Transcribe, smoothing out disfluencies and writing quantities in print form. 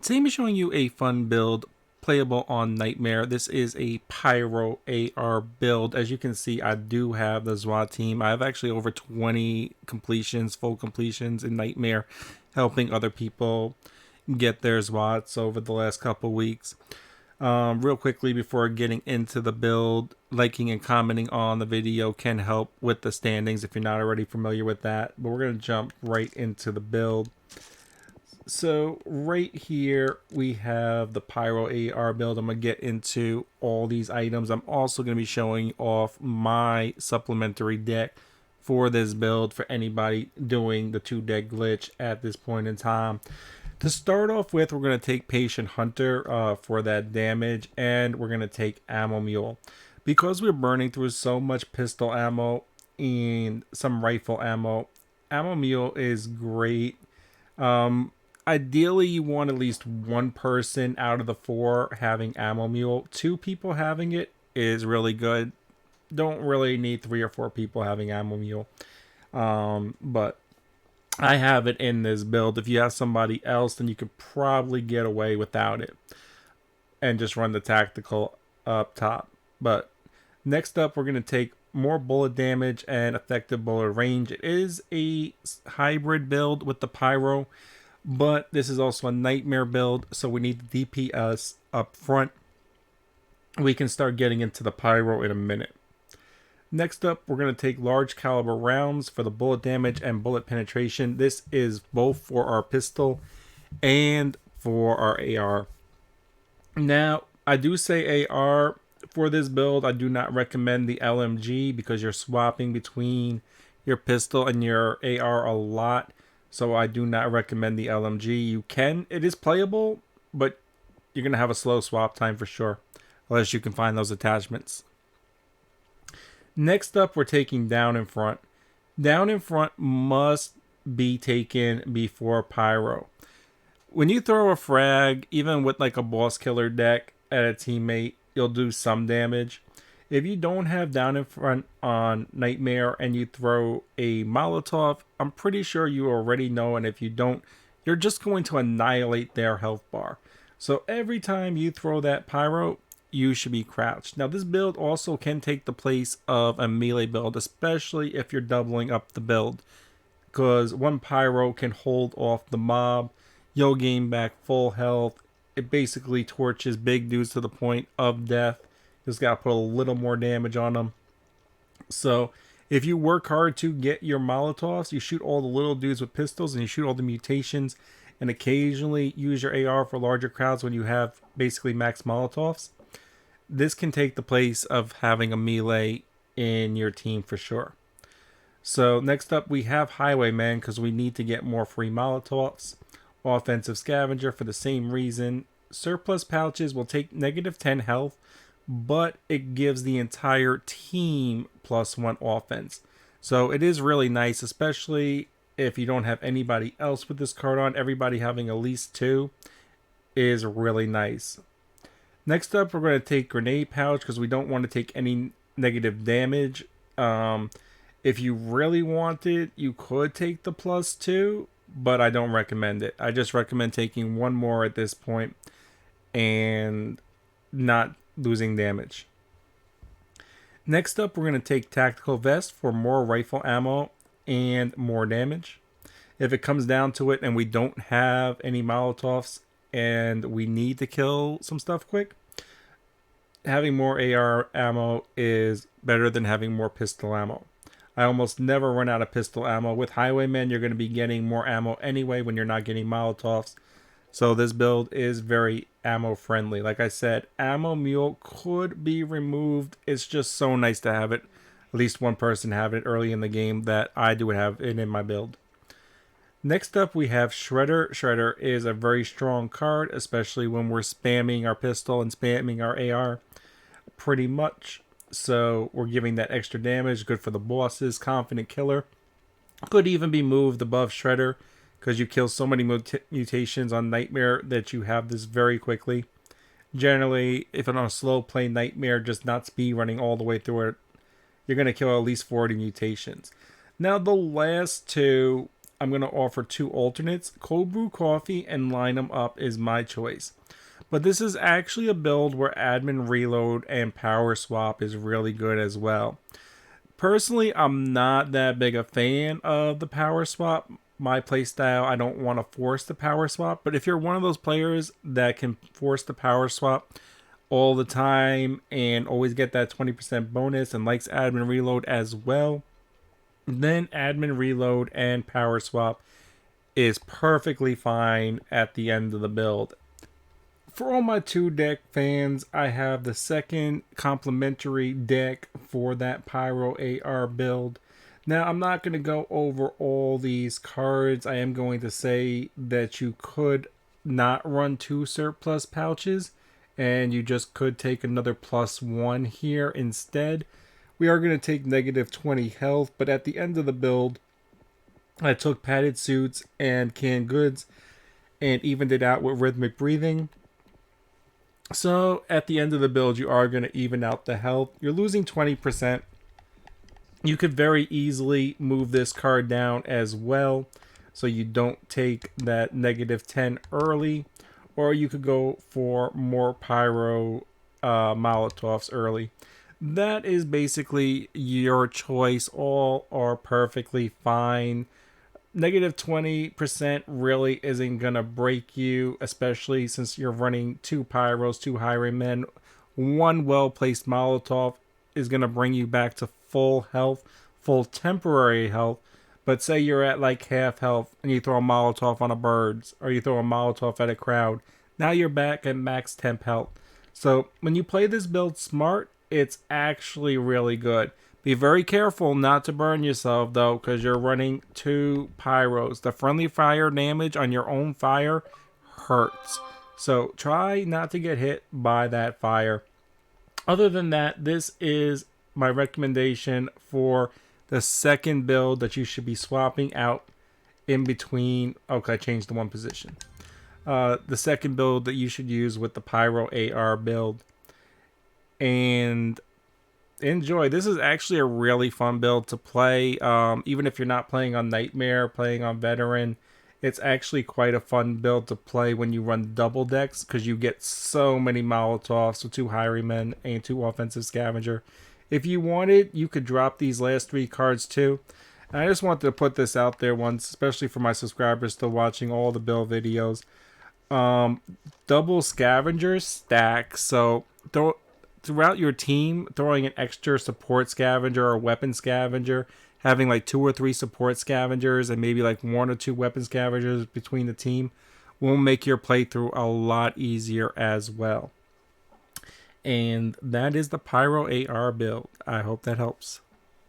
Today I'm showing you a fun build playable on Nightmare. This is a Pyro AR build. As you can see, I do have the SWAT team. I have actually over 20 completions, full completions in Nightmare, helping other people get their SWATs over the last couple weeks. Real quickly before getting into the build, liking and commenting on the video can help with the standings if you're not already familiar with that. But we're going to jump right into the build. So right here we have the Pyro AR build. I'm going to get into all these items. I'm also going to be showing off my supplementary deck for this build for anybody doing the 2-deck glitch at this point in time. To start off with, we're going to take Patient Hunter for that damage, and we're going to take Ammo Mule. Because we're burning through so much pistol ammo and some rifle ammo, Ammo Mule is great. Ideally, you want at least one person out of the 4 having Ammo Mule. 2 people having it is really good. Don't really need 3 or 4 people having Ammo Mule. But I have it in this build. If you have somebody else, then you could probably get away without it and just run the tactical up top. But next up, we're going to take more bullet damage and effective bullet range. It is a hybrid build with the Pyro, but this is also a Nightmare build, so we need the DPS up front. We can start getting into the Pyro in a minute. Next up, we're going to take large caliber rounds for the bullet damage and bullet penetration. This is both for our pistol and for our AR. Now, I do say AR for this build. I do not recommend the LMG because you're swapping between your pistol and your AR a lot. So I do not recommend the LMG. You can, it is playable, but you're going to have a slow swap time for sure, unless you can find those attachments. Next up, we're taking Down in Front. Down in Front must be taken before Pyro. When you throw a frag, even with like a boss killer deck at a teammate, you'll do some damage. If you don't have Down in Front on Nightmare and you throw a Molotov, I'm pretty sure you already know, and if you don't, you're just going to annihilate their health bar. So every time you throw that Pyro, you should be crouched. Now this build also can take the place of a melee build, especially if you're doubling up the build, because one Pyro can hold off the mob. You'll gain back full health. It basically torches big dudes to the point of death. Just got to put a little more damage on them. So if you work hard to get your Molotovs, you shoot all the little dudes with pistols and you shoot all the mutations, and occasionally use your AR for larger crowds when you have basically max Molotovs. This can take the place of having a melee in your team for sure. So next up, we have Highwayman because we need to get more free Molotovs. Offensive Scavenger for the same reason. Surplus Pouches will take -10 health, but it gives the entire team +1 offense. So it is really nice, especially if you don't have anybody else with this card on. Everybody having at least 2 is really nice. Next up, we're going to take Grenade Pouch because we don't want to take any negative damage. If you really want it, you could take the +2, but I don't recommend it. I just recommend taking 1 more at this point and not losing damage. Next up, we're going to take Tactical Vest for more rifle ammo and more damage. If it comes down to it and we don't have any Molotovs and we need to kill some stuff quick, having more AR ammo is better than having more pistol ammo. I almost never run out of pistol ammo. With Highwayman, you're going to be getting more ammo anyway when you're not getting Molotovs. So this build is very ammo friendly. Like I said, Ammo Mule could be removed. It's just so nice to have it. At least one person have it early in the game that I do have it in my build. Next up, we have Shredder. Shredder is a very strong card, especially when we're spamming our pistol and spamming our AR pretty much. So we're giving that extra damage. Good for the bosses. Confident Killer. Could even be moved above Shredder because you kill so many mutations on Nightmare that you have this very quickly. Generally, if on a slow play Nightmare, just not speed running all the way through it, you're going to kill at least 40 mutations. Now the last 2 I'm going to offer 2 alternates. Cold brew coffee and line them up is my choice. But this is actually a build where admin reload and power swap is really good as well. Personally, I'm not that big a fan of the power swap. My playstyle, I don't want to force the power swap. But if you're one of those players that can force the power swap all the time and always get that 20% bonus and likes admin reload as well, then admin reload and power swap is perfectly fine at the end of the build. For all my 2-deck fans, I have the second complementary deck for that Pyro AR build. Now, I'm not going to go over all these cards. I am going to say that you could not run 2 surplus pouches, and you just could take another +1 here instead. We are going to take negative 20 health, but at the end of the build, I took padded suits and canned goods and evened it out with rhythmic breathing. So at the end of the build, you are going to even out the health. You're losing 20%. You could very easily move this card down as well, so you don't take that negative 10 early, or you could go for more Pyro Molotovs early. That is basically your choice. All are perfectly fine. Negative 20% really isn't going to break you, especially since you're running 2 Pyros, 2 Highwaymen. 1 well-placed Molotov is going to bring you back to full health, full temporary health. But say you're at like half health and you throw a Molotov on a birds, or you throw a Molotov at a crowd. Now you're back at max temp health. So when you play this build smart, it's actually really good. Be very careful not to burn yourself, though, because you're running 2 Pyros. The friendly fire damage on your own fire hurts. So try not to get hit by that fire. Other than that, this is my recommendation for the second build that you should be swapping out in between. Okay, I changed the 1 position. The second build that you should use with the Pyro AR build. And enjoy. This is actually a really fun build to play. Even if you're not playing on Nightmare, playing on Veteran, it's actually quite a fun build to play when you run double decks, because you get so many Molotovs with 2 Highwaymen and 2 offensive Scavenger. If you wanted, you could drop these last 3 cards too. And I just wanted to put this out there once, especially for my subscribers still watching all the build videos. Double Scavenger stack. So throughout your team, throwing an extra support scavenger or weapon scavenger, having like 2 or 3 support scavengers and maybe like 1 or 2 weapon scavengers between the team will make your playthrough a lot easier as well. And that is the Pyro AR build. I hope that helps.